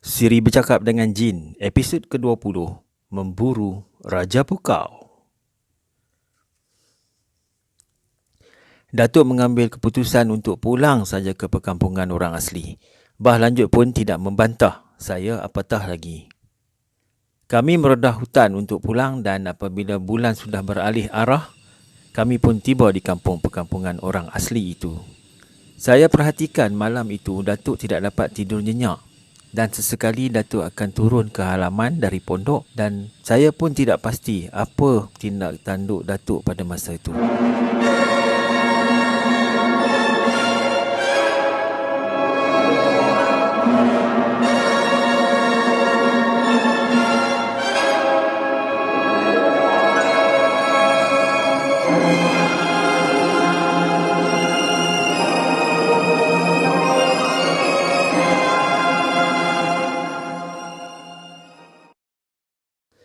Siri bercakap dengan Jin, episod ke-20, Memburu Raja Pukau. Datuk mengambil keputusan untuk pulang saja ke perkampungan orang asli. Bah Lanjut pun tidak membantah saya apatah lagi. Kami meredah hutan untuk pulang dan apabila bulan sudah beralih arah, kami pun tiba di kampung perkampungan orang asli itu. Saya perhatikan malam itu Datuk tidak dapat tidur nyenyak. Dan sesekali Datuk akan turun ke halaman dari pondok dan saya pun tidak pasti apa tindak tanduk Datuk pada masa itu.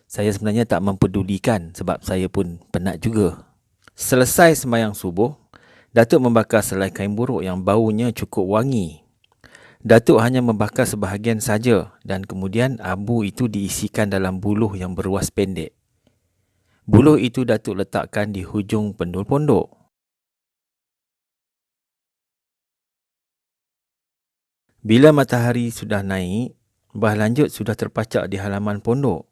Saya sebenarnya tak mempedulikan sebab saya pun penat juga. Selesai sembahyang subuh, Datuk membakar selai kain buruk yang baunya cukup wangi. Datuk hanya membakar sebahagian saja dan kemudian abu itu diisikan dalam buluh yang beruas pendek. Buluh itu Datuk letakkan di hujung pendul pondok. Bila matahari sudah naik, Bah Lanjut sudah terpacak di halaman pondok.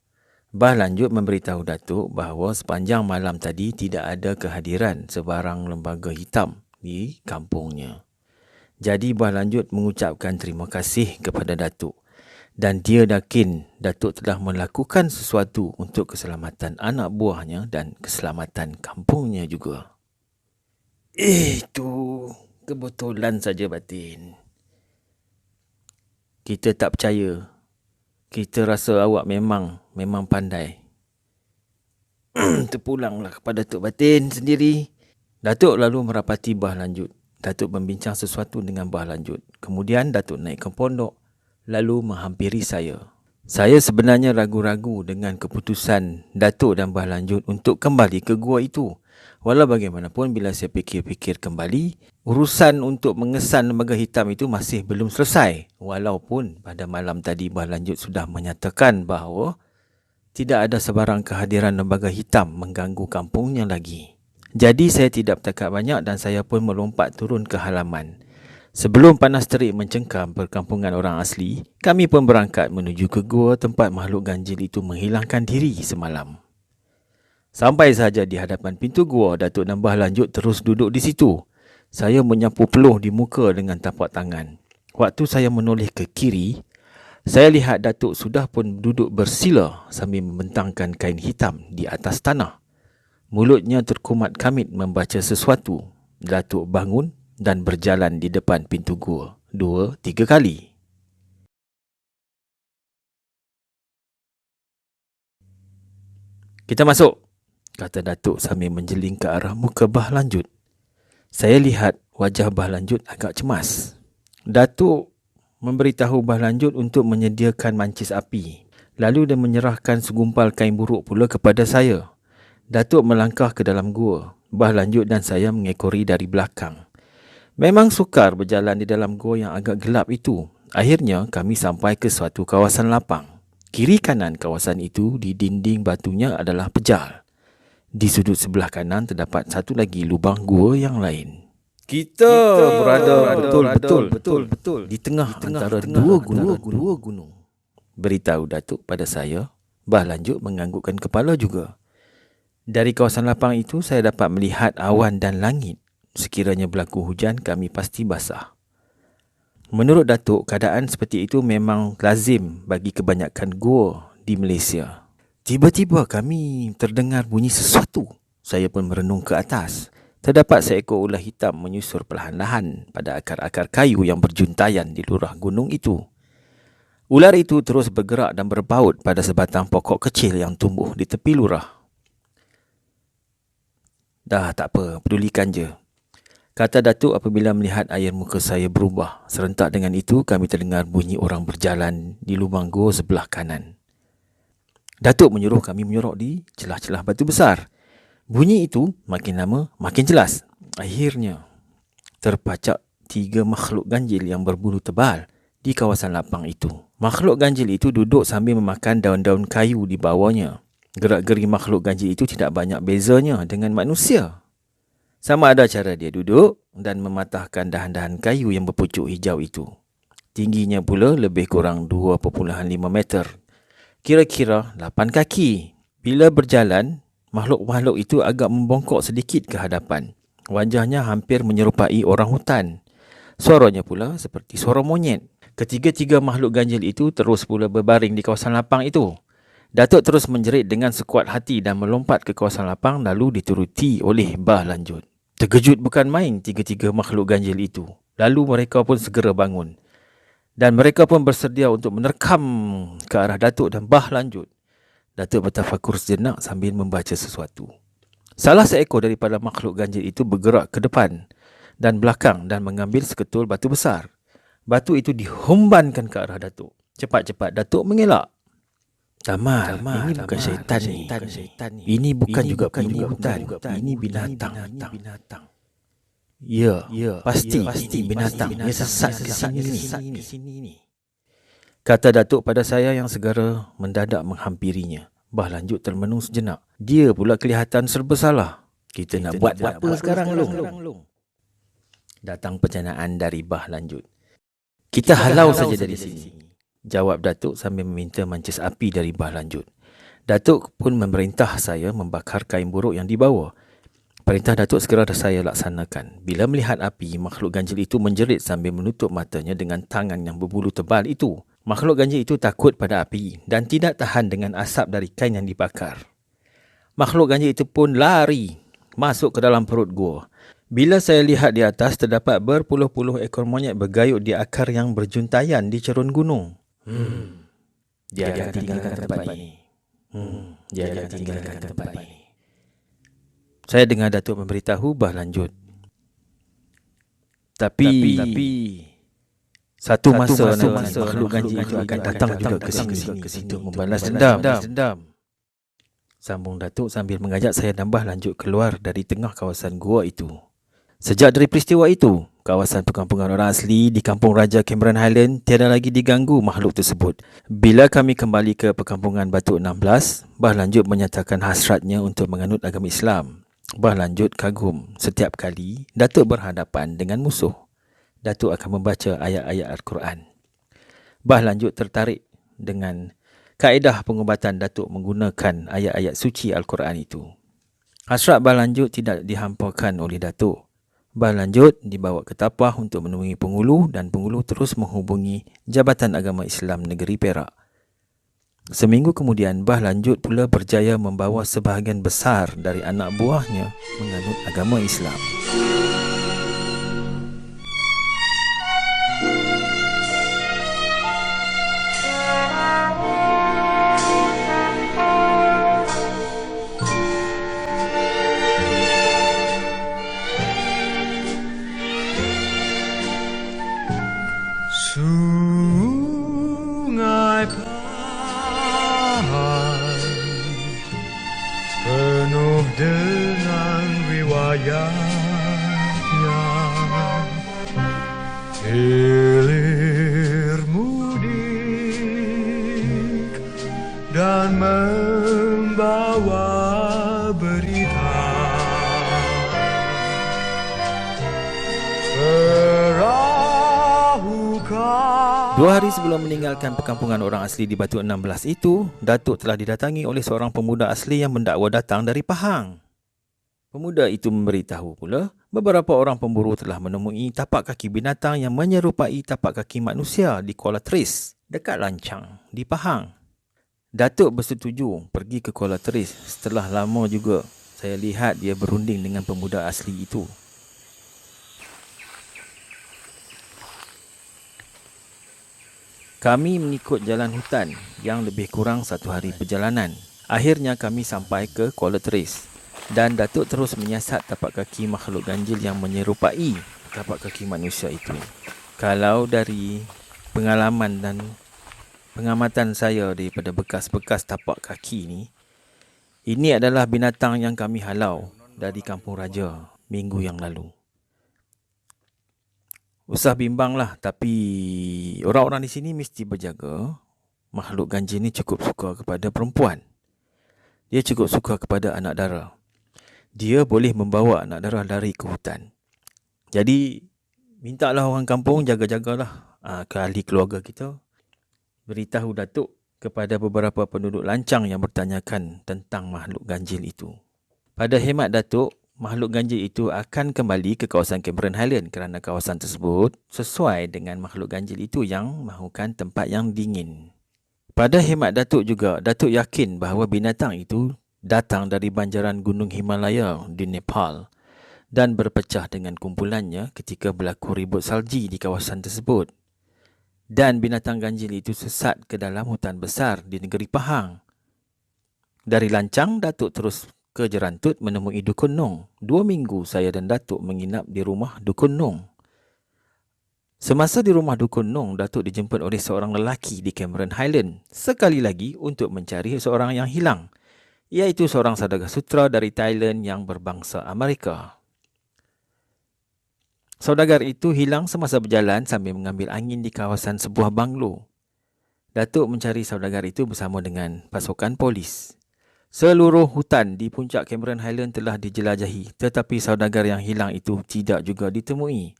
Bah Lanjut memberitahu Datuk bahawa sepanjang malam tadi tidak ada kehadiran sebarang lembaga hitam di kampungnya. Jadi Bah Lanjut mengucapkan terima kasih kepada Datuk dan dia yakin Datuk telah melakukan sesuatu untuk keselamatan anak buahnya dan keselamatan kampungnya juga. Itu kebetulan saja batin. Kita tak percaya. Kita rasa awak memang pandai. Terpulanglah kepada Datuk Batin sendiri. Datuk lalu merapati Bah Lanjut. Datuk membincang sesuatu dengan Bah Lanjut. Kemudian Datuk naik ke pondok, lalu menghampiri saya. Saya sebenarnya ragu-ragu dengan keputusan Datuk dan Bah Lanjut untuk kembali ke gua itu. Walau bagaimanapun bila saya fikir-fikir kembali, urusan untuk mengesan lembaga hitam itu masih belum selesai. Walaupun pada malam tadi Bah Lanjut sudah menyatakan bahawa tidak ada sebarang kehadiran lembaga hitam mengganggu kampungnya lagi. Jadi saya tidak bercakap banyak dan saya pun melompat turun ke halaman. Sebelum panas terik mencengkam perkampungan orang asli, kami pun berangkat menuju ke gua tempat makhluk ganjil itu menghilangkan diri semalam. Sampai saja di hadapan pintu gua, Datuk dan Bah Lanjut terus duduk di situ. Saya menyapu peluh di muka dengan tapak tangan. Waktu saya menoleh ke kiri, saya lihat Datuk sudah pun duduk bersila sambil membentangkan kain hitam di atas tanah. Mulutnya terkumat kamit membaca sesuatu. Datuk bangun dan berjalan di depan pintu gua 2-3 kali. Kita masuk, kata Datuk sambil menjeling ke arah muka Bah Lanjut. Saya lihat wajah Bah Lanjut agak cemas. Datuk memberitahu Bah Lanjut untuk menyediakan mancis api. Lalu dia menyerahkan segumpal kain buruk pula kepada saya. Datuk melangkah ke dalam gua. Bah Lanjut dan saya mengekori dari belakang. Memang sukar berjalan di dalam gua yang agak gelap itu. Akhirnya kami sampai ke suatu kawasan lapang. Kiri kanan kawasan itu di dinding batunya adalah pejal. Di sudut sebelah kanan terdapat satu lagi lubang gua yang lain. Kita berada betul di tengah antara dua gunung. Beritahu Datuk pada saya. Bah Lanjut menganggukkan kepala juga. Dari kawasan lapang itu saya dapat melihat awan dan langit. Sekiranya berlaku hujan, kami pasti basah. Menurut Datuk, keadaan seperti itu memang lazim bagi kebanyakan gua di Malaysia. Tiba-tiba kami terdengar bunyi sesuatu. Saya pun merenung ke atas. Terdapat seekor ular hitam menyusur perlahan-lahan pada akar-akar kayu yang berjuntayan di lurah gunung itu. Ular itu terus bergerak dan berbaut pada sebatang pokok kecil yang tumbuh di tepi lurah. Dah tak apa, pedulikan je, kata Datuk apabila melihat air muka saya berubah. Serentak dengan itu, kami terdengar bunyi orang berjalan di lubang gua sebelah kanan. Datuk menyuruh kami menyorok di celah-celah batu besar. Bunyi itu makin lama makin jelas. Akhirnya terpacak 3 makhluk ganjil yang berbulu tebal di kawasan lapang itu. Makhluk ganjil itu duduk sambil memakan daun-daun kayu di bawahnya. Gerak-geri makhluk ganjil itu tidak banyak bezanya dengan manusia. Sama ada cara dia duduk dan mematahkan dahan-dahan kayu yang berpucuk hijau itu. Tingginya pula lebih kurang 2.5 meter. Kira-kira 8 kaki. Bila berjalan, makhluk-makhluk itu agak membongkok sedikit ke hadapan. Wajahnya hampir menyerupai orang hutan. Suaranya pula seperti suara monyet. Ketiga-tiga makhluk ganjil itu terus pula berbaring di kawasan lapang itu. Datuk terus menjerit dengan sekuat hati dan melompat ke kawasan lapang lalu dituruti oleh Bah Lanjut. Terkejut bukan main tiga-tiga makhluk ganjil itu. Lalu mereka pun segera bangun. Dan mereka pun bersedia untuk menerkam ke arah Datuk dan Bah Lanjut. Datuk bertafakur sejenak sambil membaca sesuatu. Salah seekor daripada makhluk ganjil itu bergerak ke depan dan belakang dan mengambil seketul batu besar. Batu itu dihumbankan ke arah Datuk. Cepat-cepat Datuk mengelak. Tamal, ini bukan syaitan ni. Ini bukan juga penunggu hutan. Ini binatang. Ya, pasti binatang. Dia sesat ke sini ni. Kata Datuk pada saya yang segera mendadak menghampirinya. Bah Lanjut termenung sejenak. Dia pula kelihatan serba salah. Kita nak buat apa sekarang, Long? Datang pencanaan dari Bah Lanjut. Kita halau saja dari sini, jawab Datuk sambil meminta mancis api dari Bah Lanjut. Datuk pun memerintah saya membakar kain buruk yang dibawa. Perintah Datuk segera saya laksanakan. Bila melihat api, makhluk ganjil itu menjerit sambil menutup matanya dengan tangan yang berbulu tebal itu. Makhluk ganjil itu takut pada api dan tidak tahan dengan asap dari kain yang dibakar. Makhluk ganjil itu pun lari masuk ke dalam perut gua. Bila saya lihat di atas, terdapat berpuluh-puluh ekor monyet bergayut di akar yang berjuntayan di cerun gunung. Dia akan tinggalkan tempat ini. Dia akan tinggalkan tempat ini. Saya dengar Datuk memberitahu Bah Lanjut. Tapi satu masa makhluk ganjil itu akan datang juga ke sini untuk membalas dendam. Sambung Datuk sambil mengajak saya dan Bah Lanjut keluar dari tengah kawasan gua itu. Sejak dari peristiwa itu, kawasan perkampungan orang asli di Kampung Raja Cameron Highland tiada lagi diganggu makhluk tersebut. Bila kami kembali ke perkampungan Batu 16, Bah Lanjut menyatakan hasratnya untuk menganut agama Islam. Bah Lanjut kagum setiap kali Datuk berhadapan dengan musuh. Datuk akan membaca ayat-ayat Al-Quran. Bah Lanjut tertarik dengan kaedah pengubatan Datuk menggunakan ayat-ayat suci Al-Quran itu. Hasrat Bah Lanjut tidak dihampakan oleh Datuk. Bah Lanjut dibawa ke Tapah untuk menemui penghulu dan penghulu terus menghubungi Jabatan Agama Islam Negeri Perak. Seminggu kemudian, Bah Lanjut pula berjaya membawa sebahagian besar dari anak buahnya menganut agama Islam. Sungai Pahang penuh dengan riwayatnya, hilir mudik dan membawa berita. 2 hari sebelum meninggalkan perkampungan orang asli di Batu 16 itu, Datuk telah didatangi oleh seorang pemuda asli yang mendakwa datang dari Pahang. Pemuda itu memberitahu pula, beberapa orang pemburu telah menemui tapak kaki binatang yang menyerupai tapak kaki manusia di Kuala Tris, dekat Lancang, di Pahang. Datuk bersetuju pergi ke Kuala Tris. Setelah lama juga, saya lihat dia berunding dengan pemuda asli itu. Kami mengikut jalan hutan yang lebih kurang 1 hari perjalanan. Akhirnya kami sampai ke Kuala Tris dan Datuk terus menyiasat tapak kaki makhluk ganjil yang menyerupai tapak kaki manusia itu. Kalau dari pengalaman dan pengamatan saya daripada bekas-bekas tapak kaki ni, ini adalah binatang yang kami halau dari Kampung Raja minggu yang lalu. Usah bimbang lah, tapi orang-orang di sini mesti berjaga. Makhluk ganjil ni cukup suka kepada perempuan. Dia cukup suka kepada anak dara. Dia boleh membawa anak dara lari ke hutan. Jadi, mintalah orang kampung jaga-jagalah ke ahli keluarga kita. Beritahu Datuk kepada beberapa penduduk Lancang yang bertanyakan tentang makhluk ganjil itu. Pada hemat Datuk, makhluk ganjil itu akan kembali ke kawasan Cameron Highland kerana kawasan tersebut sesuai dengan makhluk ganjil itu yang mahukan tempat yang dingin. Pada hemat Datuk juga, Datuk yakin bahawa binatang itu datang dari banjaran Gunung Himalaya di Nepal dan berpecah dengan kumpulannya ketika berlaku ribut salji di kawasan tersebut. Dan binatang ganjil itu sesat ke dalam hutan besar di negeri Pahang. Dari Lancang, Datuk terus ke Jerantut menemui Dukun Nong. 2 minggu saya dan Datuk menginap di rumah Dukun Nong. Semasa di rumah Dukun Nong, Datuk dijemput oleh seorang lelaki di Cameron Highland sekali lagi untuk mencari seorang yang hilang, iaitu seorang saudagar sutra dari Thailand yang berbangsa Amerika. Saudagar itu hilang semasa berjalan sambil mengambil angin di kawasan sebuah banglo. Datuk mencari saudagar itu bersama dengan pasukan polis. Seluruh hutan di puncak Cameron Highland telah dijelajahi, tetapi saudagar yang hilang itu tidak juga ditemui.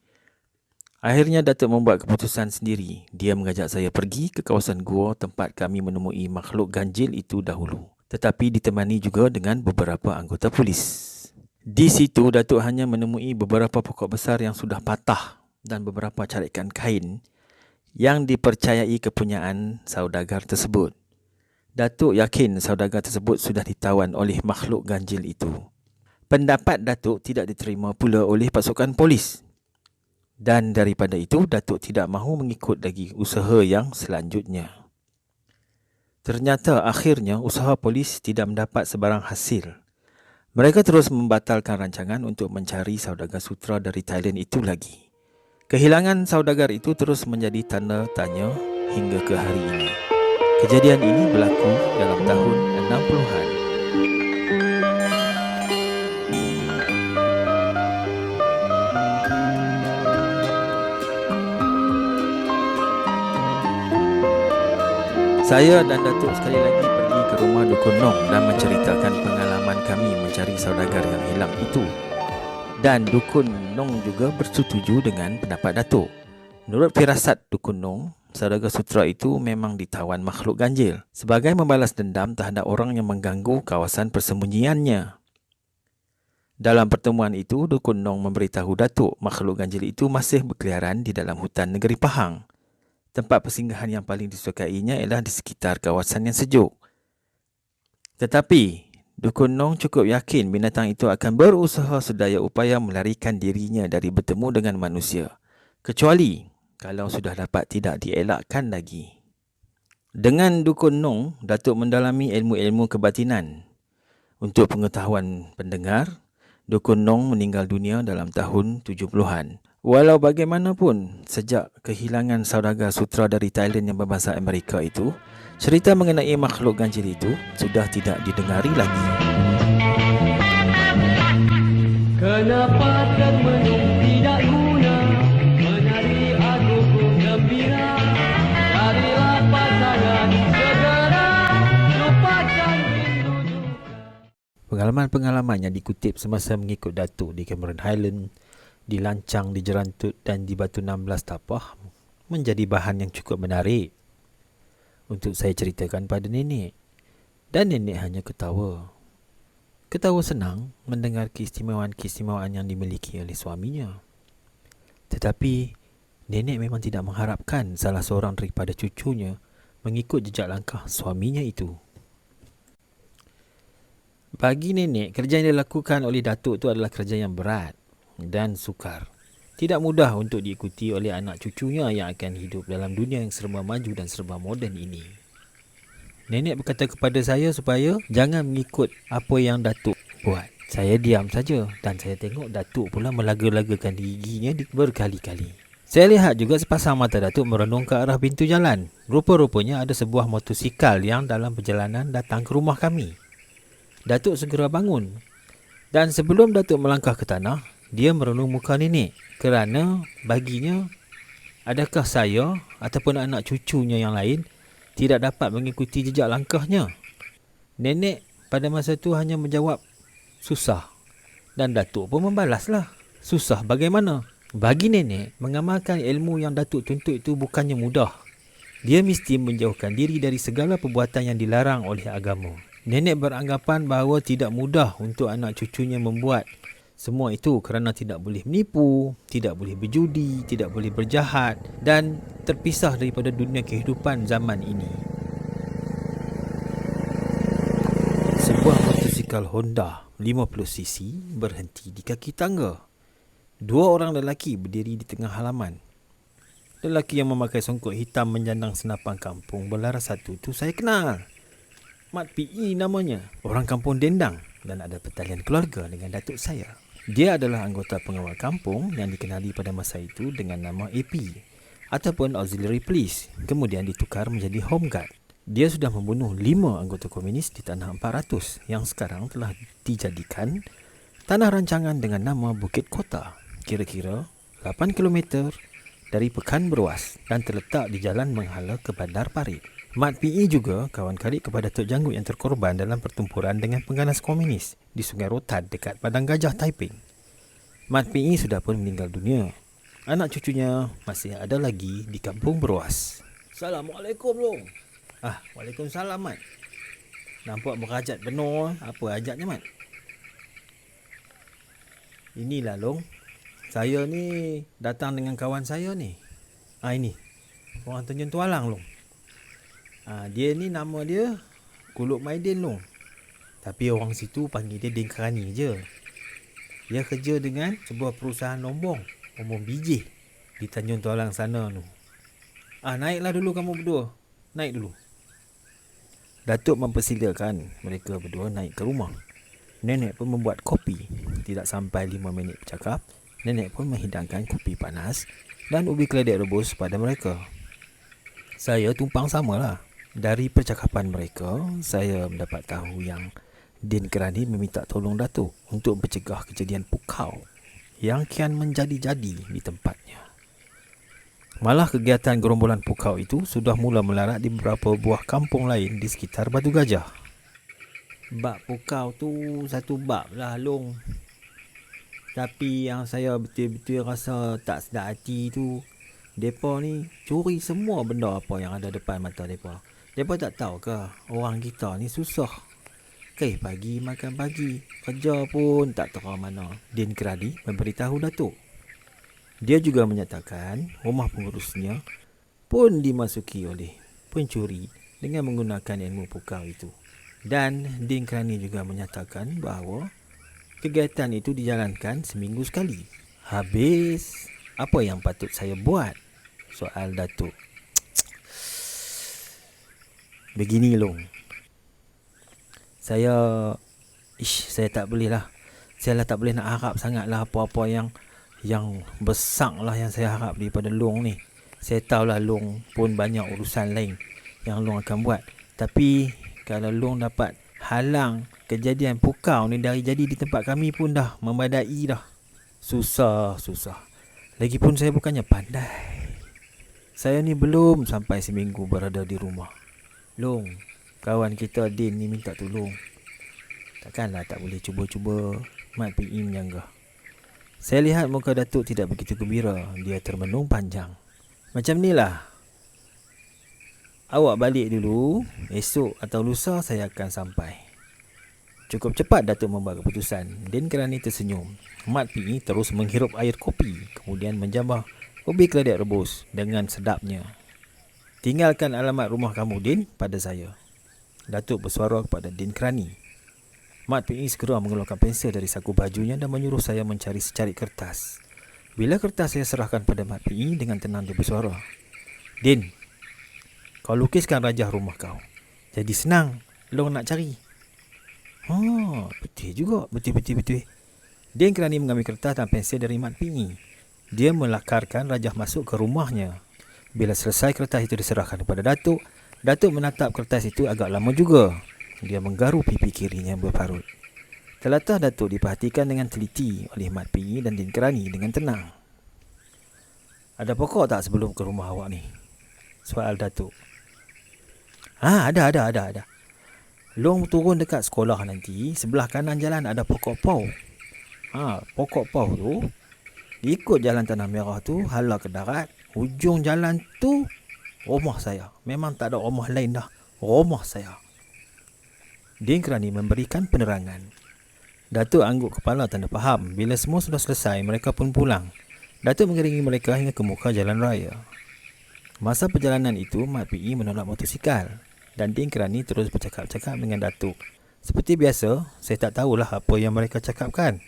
Akhirnya Datuk membuat keputusan sendiri. Dia mengajak saya pergi ke kawasan gua tempat kami menemui makhluk ganjil itu dahulu, tetapi ditemani juga dengan beberapa anggota polis. Di situ Datuk hanya menemui beberapa pokok besar yang sudah patah dan beberapa carikan kain yang dipercayai kepunyaan saudagar tersebut. Datuk yakin saudagar tersebut sudah ditawan oleh makhluk ganjil itu. Pendapat Datuk tidak diterima pula oleh pasukan polis. Dan daripada itu, Datuk tidak mahu mengikut lagi usaha yang selanjutnya. Ternyata akhirnya usaha polis tidak mendapat sebarang hasil. Mereka terus membatalkan rancangan untuk mencari saudagar sutra dari Thailand itu lagi. Kehilangan saudagar itu terus menjadi tanda tanya hingga ke hari ini. Kejadian ini berlaku dalam tahun 60-an. Saya dan Datuk sekali lagi pergi ke rumah Dukun Nong dan menceritakan pengalaman kami mencari saudagar yang hilang itu. Dan Dukun Nong juga bersetuju dengan pendapat Datuk. Menurut firasat Dukun Nong, saudagar sutra itu memang ditawan makhluk ganjil sebagai membalas dendam terhadap orang yang mengganggu kawasan persembunyiannya. Dalam pertemuan itu, Dukun Nong memberitahu Datuk makhluk ganjil itu masih berkeliaran di dalam hutan negeri Pahang. Tempat persinggahan yang paling disukainya ialah di sekitar kawasan yang sejuk. Tetapi, Dukun Nong cukup yakin binatang itu akan berusaha sedaya upaya melarikan dirinya dari bertemu dengan manusia, kecuali kalau sudah dapat tidak dielakkan lagi. Dengan Dukun Nong, Datuk mendalami ilmu-ilmu kebatinan. Untuk pengetahuan pendengar, Dukun Nong meninggal dunia dalam tahun 70-an. Walau bagaimanapun, sejak kehilangan saudagar sutra dari Thailand yang berbahasa Amerika itu, cerita mengenai makhluk ganjil itu sudah tidak didengari lagi. Kenapa termenung tidak guna, menari agung gembira, carilah pasangan segera, lupakan rindu duka. Pengalaman-pengalaman yang dikutip semasa mengikut Datuk di Cameron Highland, di Lancang, di Jerantut dan di Batu 16 Tapah menjadi bahan yang cukup menarik untuk saya ceritakan pada nenek. Dan nenek hanya ketawa. Ketawa senang mendengar keistimewaan-keistimewaan yang dimiliki oleh suaminya. Tetapi nenek memang tidak mengharapkan salah seorang daripada cucunya mengikut jejak langkah suaminya itu. Bagi nenek, kerja yang dilakukan oleh Datuk itu adalah kerja yang berat dan sukar. Tidak mudah untuk diikuti oleh anak cucunya yang akan hidup dalam dunia yang serba maju dan serba moden ini. Nenek berkata kepada saya supaya jangan mengikut apa yang Datuk buat. Saya diam saja dan saya tengok Datuk pula melaga-lagakan giginya berkali-kali. Saya lihat juga sepasang mata Datuk merenung ke arah pintu jalan. Rupa-rupanya ada sebuah motosikal yang dalam perjalanan datang ke rumah kami. Datuk segera bangun. Dan sebelum Datuk melangkah ke tanah, Dia merenung muka nenek kerana baginya, adakah saya ataupun anak cucunya yang lain tidak dapat mengikuti jejak langkahnya? Nenek pada masa itu hanya menjawab, susah. Dan Datuk pun membalaslah, susah bagaimana? Bagi nenek, mengamalkan ilmu yang Datuk tuntut itu bukannya mudah. Dia mesti menjauhkan diri dari segala perbuatan yang dilarang oleh agama. Nenek beranggapan bahawa tidak mudah untuk anak cucunya membuat semua itu kerana tidak boleh menipu, tidak boleh berjudi, tidak boleh berjahat dan terpisah daripada dunia kehidupan zaman ini. Sebuah motosikal Honda 50cc berhenti di kaki tangga. Dua orang lelaki berdiri di tengah halaman. Lelaki yang memakai songkok hitam menjandang senapan kampung berlaras satu itu saya kenal. Mat P.E. namanya. Orang kampung Dendang dan ada pertalian keluarga dengan datuk saya. Dia adalah anggota pengawal kampung yang dikenali pada masa itu dengan nama AP ataupun Auxiliary Police, kemudian ditukar menjadi Home Guard. Dia sudah membunuh 5 anggota komunis di tanah 400 yang sekarang telah dijadikan tanah rancangan dengan nama Bukit Kota, kira-kira 8 km dari Pekan Beruas dan terletak di jalan menghala ke Bandar Parit. Mat P.E. juga kawan karib kepada Tok Janggut yang terkorban dalam pertempuran dengan pengganas komunis di Sungai Rotan dekat Padang Gajah, Taiping. Mat P.E. sudah pun meninggal dunia. Anak cucunya masih ada lagi di Kampung Beruas. Assalamualaikum, Long. Waalaikumsalam, Mat. Nampak berajat penuh. Apa ajatnya, Mat? Inilah, Long. Saya ni datang dengan kawan saya ni. Ini. Orang Tanjung Tualang, Long. Dia ni nama dia Kuluk Maidin, Long. Tapi orang situ panggil dia Din Kerani je. Dia kerja dengan sebuah perusahaan lombong biji di Tanjung Tualang sana tu. Naiklah dulu kamu berdua. Naik dulu. Datuk mempersilakan mereka berdua naik ke rumah. Nenek pun membuat kopi. Tidak sampai 5 minit bercakap, nenek pun menghidangkan kopi panas dan ubi keledek rebus pada mereka. Saya tumpang samalah. Dari percakapan mereka, saya mendapat tahu yang Din Kerani meminta tolong Datuk untuk mencegah kejadian pukau yang kian menjadi-jadi di tempatnya. Malah kegiatan gerombolan pukau itu sudah mula melarat di beberapa buah kampung lain di sekitar Batu Gajah. Bab pukau tu satu bab lah, Long. Tapi yang saya betul-betul rasa tak sedap hati tu, mereka ni curi semua benda apa yang ada depan mata mereka. Mereka tak tahu ke orang kita ni susah. Pagi makan pagi, kerja pun tak tahu mana. Din Kerani memberitahu Datuk. Dia juga menyatakan rumah pengurusnya pun dimasuki oleh pencuri dengan menggunakan ilmu pukau itu. Dan Din Kerani juga menyatakan bahawa kegiatan itu dijalankan seminggu sekali. Habis, apa yang patut saya buat? Soal Datuk. Begini, Long. Saya tak boleh lah. Saya tak boleh nak harap sangat lah apa-apa yang besar lah yang saya harap daripada Long ni. Saya tahulah Long pun banyak urusan lain yang Long akan buat. Tapi kalau Long dapat halang kejadian pukau ni dari jadi di tempat kami pun dah memadai dah. Susah. Lagipun saya bukannya pandai. Saya ni belum sampai seminggu berada di rumah. Long, kawan kita Din ni minta tolong. Takkanlah tak boleh cuba-cuba. Mat P.E. menyanggah. Saya lihat muka Datuk tidak begitu gembira. Dia termenung panjang. Macam ni lah. Awak balik dulu. Esok atau lusa saya akan sampai. Cukup cepat Datuk membuat keputusan. Din Kerani tersenyum. Mat P.E. terus menghirup air kopi. Kemudian menjambah ubi keledek rebus dengan sedapnya. Tinggalkan alamat rumah kamu, Din, pada saya. Datuk bersuara kepada Din Kerani. Mat P.E. segera mengeluarkan pensel dari saku bajunya dan menyuruh saya mencari secarik kertas. Bila kertas saya serahkan pada Mat P.E. dengan tenang dia bersuara. Din, kau lukiskan rajah rumah kau. Jadi senang Long nak cari. Betul juga. Betul. Din Kerani mengambil kertas dan pensel dari Mat P.E. Dia melakarkan rajah masuk ke rumahnya. Bila selesai kertas itu diserahkan kepada Datuk, Datuk menatap kertas itu agak lama juga. Dia menggaru pipi kirinya yang berparut. Telatah Datuk diperhatikan dengan teliti oleh Mat Pi dan Din Kerani dengan tenang. Ada pokok tak sebelum ke rumah awak ni? Soal Datuk. Ada. Long turun dekat sekolah nanti, sebelah kanan jalan ada pokok pau. Pokok pau tu, ikut jalan Tanah Merah tu, hala ke darat, hujung jalan tu, rumah saya. Memang tak ada rumah lain dah. Rumah saya. Din Kerani memberikan penerangan. Datuk angguk kepala tanda faham. Bila semua sudah selesai, mereka pun pulang. Datuk mengiringi mereka hingga ke muka jalan raya. Masa perjalanan itu, Mat Pi menolak motosikal dan Din Kerani terus bercakap-cakap dengan Datuk. Seperti biasa, saya tak tahulah apa yang mereka cakapkan.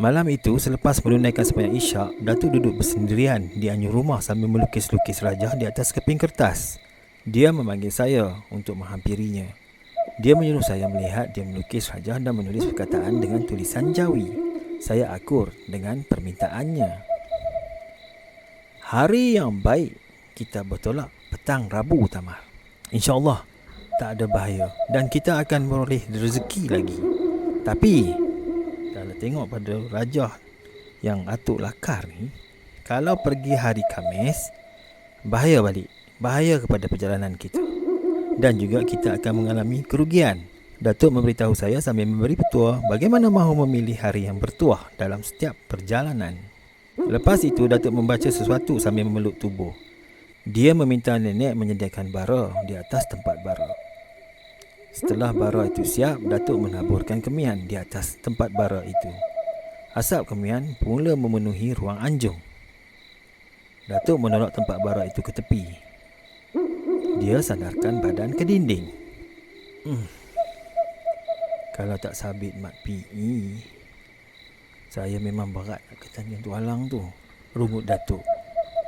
Malam itu, selepas menunaikan sembahyang Isyak, Datuk duduk bersendirian di anjung rumah sambil melukis-lukis rajah di atas keping kertas. Dia memanggil saya untuk menghampirinya. Dia menyuruh saya melihat dia melukis rajah dan menulis perkataan dengan tulisan Jawi. Saya akur dengan permintaannya. Hari yang baik, kita bertolak petang Rabu, Tamar. InsyaAllah tak ada bahaya dan kita akan beroleh rezeki lagi. Tapi kalau tengok pada rajah yang atuk lakar ni, kalau pergi hari Khamis, bahaya balik. Bahaya kepada perjalanan kita. Dan juga kita akan mengalami kerugian. Datuk memberitahu saya sambil memberi petua bagaimana mahu memilih hari yang bertuah dalam setiap perjalanan. Lepas itu, Datuk membaca sesuatu sambil memeluk tubuh. Dia meminta nenek menyediakan bara di atas tempat bara. Setelah bara itu siap, Datuk menaburkan kemian di atas tempat bara itu. Asap kemian mula memenuhi ruang anjung. Datuk menolak tempat bara itu ke tepi. Dia sandarkan badan ke dinding. Kalau tak sabit Mat Pi, saya memang berat nak ketanya tu Alang tu. Rungut Datuk.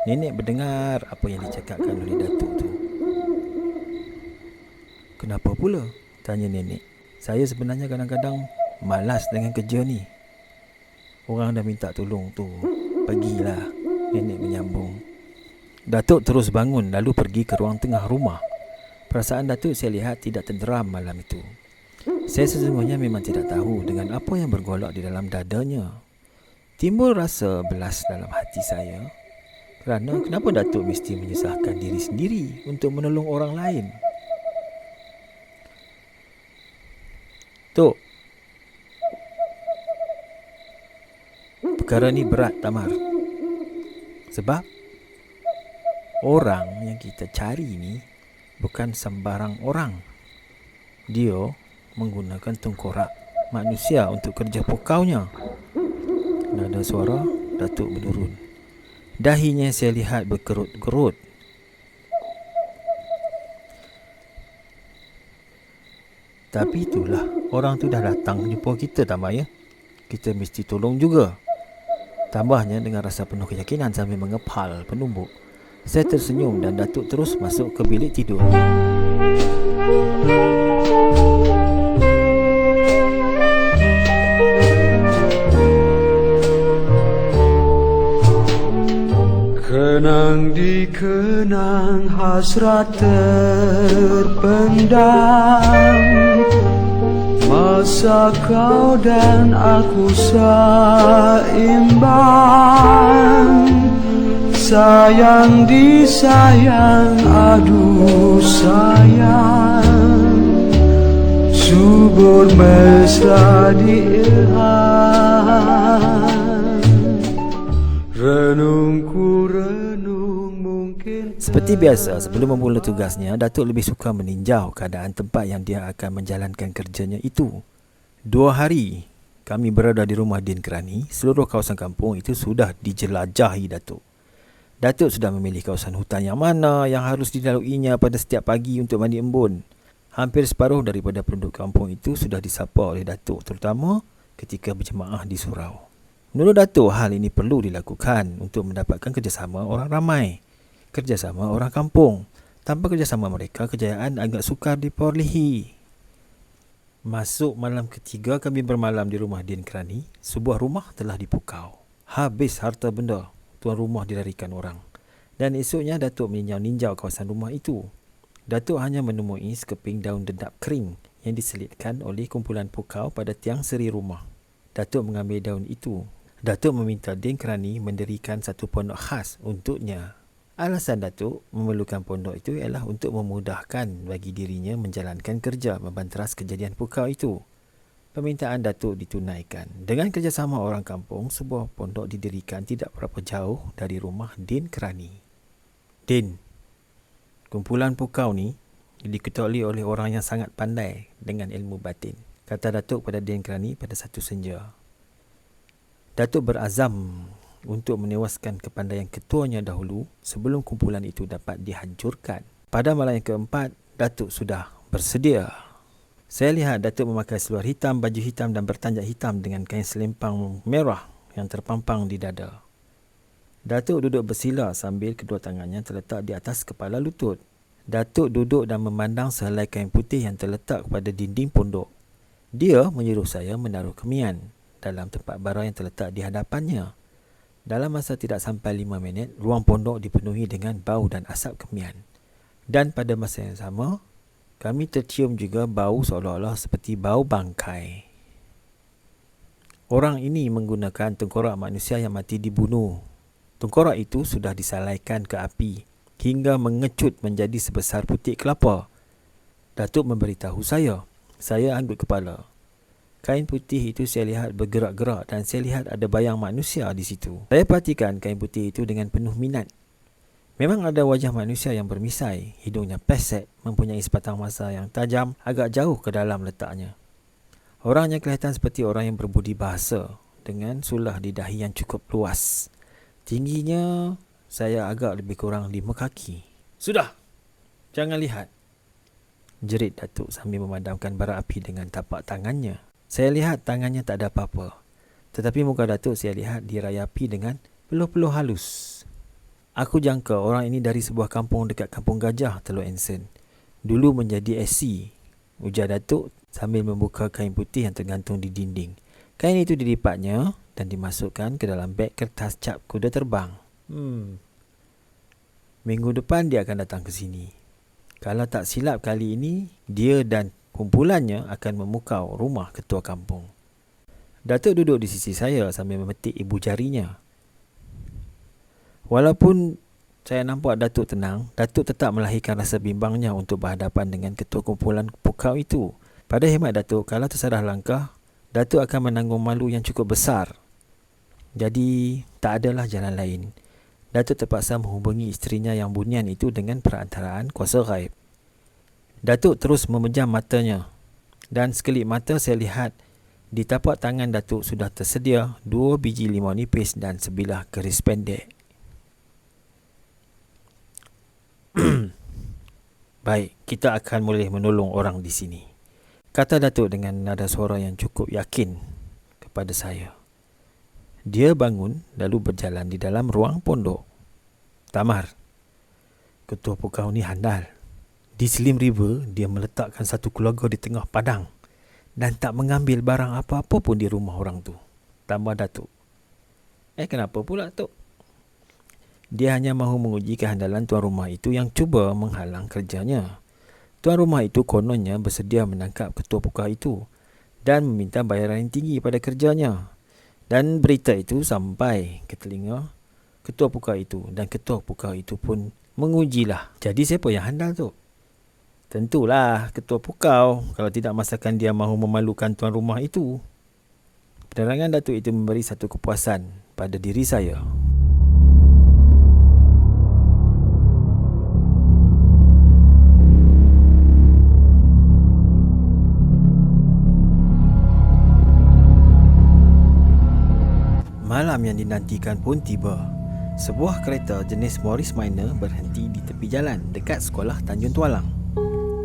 Nenek berdengar apa yang dicakapkan oleh Datuk tu. Kenapa pula? Tanya nenek. Saya sebenarnya kadang-kadang malas dengan kerja ni. Orang dah minta tolong tu. Pergilah, nenek menyambung. Datuk terus bangun lalu pergi ke ruang tengah rumah. Perasaan Datuk saya lihat tidak tenteram malam itu. Saya sesungguhnya memang tidak tahu dengan apa yang bergolak di dalam dadanya. Timbul rasa belas dalam hati saya. Kerana kenapa Datuk mesti menyusahkan diri sendiri untuk menolong orang lain? Tok, perkara ni berat, Tamar. Sebab orang yang kita cari ni bukan sembarang orang. Dia menggunakan tengkorak manusia untuk kerja pukaunya. Nada suara Datuk menurun. Dahinya saya lihat berkerut-kerut. Tapi itulah, orang tu dah datang jumpa kita, Tamar ya. Kita mesti tolong juga. Tambahnya dengan rasa penuh keyakinan sambil mengepal penumbuk. Saya tersenyum dan Datuk terus masuk ke bilik tidur. Kenang dikenang hasrat terpendam, masa kau dan aku seimbang. Sayang disayang, aduh sayang, subur mesra di ilham. Renungku renung mungkin. Seperti biasa, sebelum memula tugasnya, Datuk lebih suka meninjau keadaan tempat yang dia akan menjalankan kerjanya itu. 2 hari kami berada di rumah Din Kerani, seluruh kawasan kampung itu sudah dijelajahi Datuk. Datuk sudah memilih kawasan hutan yang mana yang harus dilaluinya pada setiap pagi untuk mandi embun. Hampir separuh daripada penduduk kampung itu sudah disapa oleh Datuk, terutama ketika berjemaah di surau. Menurut Datuk, hal ini perlu dilakukan untuk mendapatkan kerjasama orang ramai, kerjasama orang kampung. Tanpa kerjasama mereka, kejayaan agak sukar diperolehi. Masuk malam ketiga kami bermalam di rumah Din Kerani. Sebuah rumah telah dipukau. Habis harta benda, tuan rumah dilarikan orang. Dan esoknya Datuk meninjau-ninjau kawasan rumah itu. Datuk hanya menemui sekeping daun dedap kering yang diselitkan oleh kumpulan pukau pada tiang seri rumah. Datuk mengambil daun itu. Datuk meminta Din Kerani mendirikan satu pondok khas untuknya. Alasan Datuk memerlukan pondok itu ialah untuk memudahkan bagi dirinya menjalankan kerja membanteras kejadian pukau itu. Permintaan Datuk ditunaikan. Dengan kerjasama orang kampung, sebuah pondok didirikan tidak berapa jauh dari rumah Din Kerani. Din, kumpulan pukau ni diketuai oleh orang yang sangat pandai dengan ilmu batin, kata Datuk pada Din Kerani pada satu senja. Datuk berazam untuk menewaskan kepandaian ketuanya dahulu sebelum kumpulan itu dapat dihancurkan. Pada malam yang keempat, Datuk sudah bersedia. Saya lihat Datuk memakai seluar hitam, baju hitam dan bertanjak hitam dengan kain selempang merah yang terpampang di dada. Datuk duduk bersila sambil kedua tangannya terletak di atas kepala lutut. Datuk duduk dan memandang sehelai kain putih yang terletak pada dinding pondok. Dia menyuruh saya menaruh kemian dalam tempat bara yang terletak di hadapannya. Dalam masa tidak sampai 5 minit, ruang pondok dipenuhi dengan bau dan asap kemian. Dan pada masa yang sama, kami tercium juga bau seolah-olah seperti bau bangkai. Orang ini menggunakan tengkorak manusia yang mati dibunuh. Tengkorak itu sudah disalaikan ke api hingga mengecut menjadi sebesar putik kelapa. Datuk memberitahu saya. Saya anduk kepala. Kain putih itu saya lihat bergerak-gerak dan saya lihat ada bayang manusia di situ. Saya perhatikan kain putih itu dengan penuh minat. Memang ada wajah manusia yang bermisai, hidungnya pesek, mempunyai sepatang mata yang tajam, agak jauh ke dalam letaknya. Orangnya kelihatan seperti orang yang berbudi bahasa, dengan sulah di dahi yang cukup luas. Tingginya saya agak lebih kurang 5 kaki. Sudah, jangan lihat, jerit Datuk sambil memadamkan bara api dengan tapak tangannya. Saya lihat tangannya tak ada apa-apa. Tetapi muka Datuk saya lihat dirayapi dengan peluh-peluh halus. Aku jangka orang ini dari sebuah kampung dekat Kampung Gajah, Teluk Anson. Dulu menjadi SC, ujar Datuk sambil membuka kain putih yang tergantung di dinding. Kain itu dilipatnya dan dimasukkan ke dalam beg kertas cap kuda terbang. Minggu depan dia akan datang ke sini. Kalau tak silap kali ini, dia dan kumpulannya akan memukau rumah ketua kampung. Datuk duduk di sisi saya sambil memetik ibu jarinya. Walaupun saya nampak Datuk tenang, Datuk tetap melahirkan rasa bimbangnya untuk berhadapan dengan ketua kumpulan pukau itu. Pada hemat Datuk, kalau tersalah langkah, Datuk akan menanggung malu yang cukup besar. Jadi, tak adalah jalan lain. Datuk terpaksa menghubungi isterinya yang bunian itu dengan perantaraan kuasa gaib. Datuk terus memejam matanya dan sekelip mata saya lihat di tapak tangan Datuk sudah tersedia 2 biji limau nipis dan sebilah keris pendek. Baik, kita akan boleh menolong orang di sini, kata Datuk dengan nada suara yang cukup yakin kepada saya. Dia bangun lalu berjalan di dalam ruang pondok. Tamar, ketua pukau ni handal. Di Slim River, dia meletakkan satu keluarga di tengah padang dan tak mengambil barang apa-apa pun di rumah orang tu, tambah Datuk. Kenapa pula, Tok? Dia hanya mahu menguji kehandalan tuan rumah itu yang cuba menghalang kerjanya. Tuan rumah itu kononnya bersedia menangkap ketua pukau itu dan meminta bayaran yang tinggi pada kerjanya. Dan berita itu sampai ke telinga ketua pukau itu dan ketua pukau itu pun mengujilah. Jadi siapa yang handal, Tok? Tentulah ketua pukau, kalau tidak masakan dia mahu memalukan tuan rumah itu. Penerangan Datuk itu memberi satu kepuasan pada diri saya. Malam yang dinantikan pun tiba. Sebuah kereta jenis Morris Minor berhenti di tepi jalan dekat sekolah Tanjung Tualang.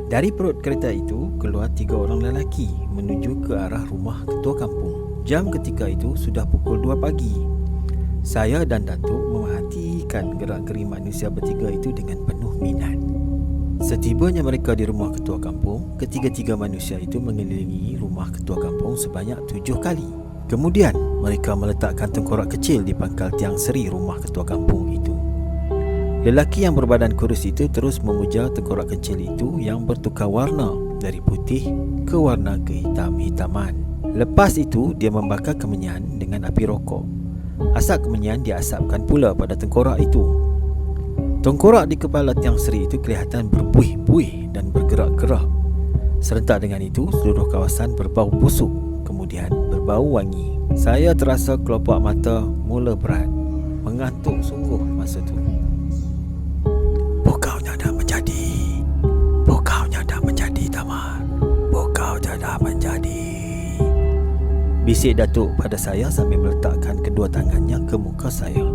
Dari perut kereta itu keluar 3 orang lelaki menuju ke arah rumah ketua kampung. Jam ketika itu sudah pukul 2 pagi. Saya dan Datuk memerhatikan gerak-geri manusia bertiga itu dengan penuh minat. Setibanya mereka di rumah ketua kampung, ketiga-tiga manusia itu mengelilingi rumah ketua kampung sebanyak 7 kali. Kemudian mereka meletakkan tengkorak kecil di pangkal tiang seri rumah ketua kampung itu. Lelaki yang berbadan kurus itu terus memuja tengkorak kencil itu yang bertukar warna dari putih ke warna kehitam-hitaman. Lepas itu dia membakar kemenyan dengan api rokok. Asap kemenyan diasapkan pula pada tengkorak itu. Tengkorak di kepala Tiang Sri itu kelihatan berbuih-buih dan bergerak-gerak. Serentak dengan itu, seluruh kawasan berbau busuk, kemudian berbau wangi. Saya terasa kelopak mata mula berat. Mengantuk sungguh masa tu. Bukaunya dah menjadi. Bukaunya dah menjadi, Tamar. Bukaunya dah menjadi. Bisik Datuk pada saya sambil meletakkan kedua tangannya ke muka saya.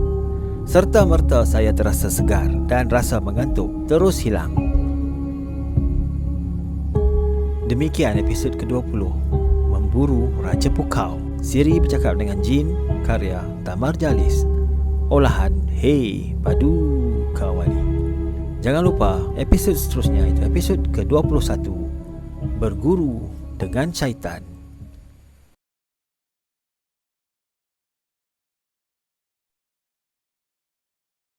Serta-merta saya terasa segar dan rasa mengantuk terus hilang. Demikian episod ke-20, Memburu Raja Bukau. Siri bercakap dengan Jin, karya Tamar Jalis. Olahan Hey Padu Kawali. Jangan lupa episod seterusnya itu episod ke-21, Berguru dengan Syaitan.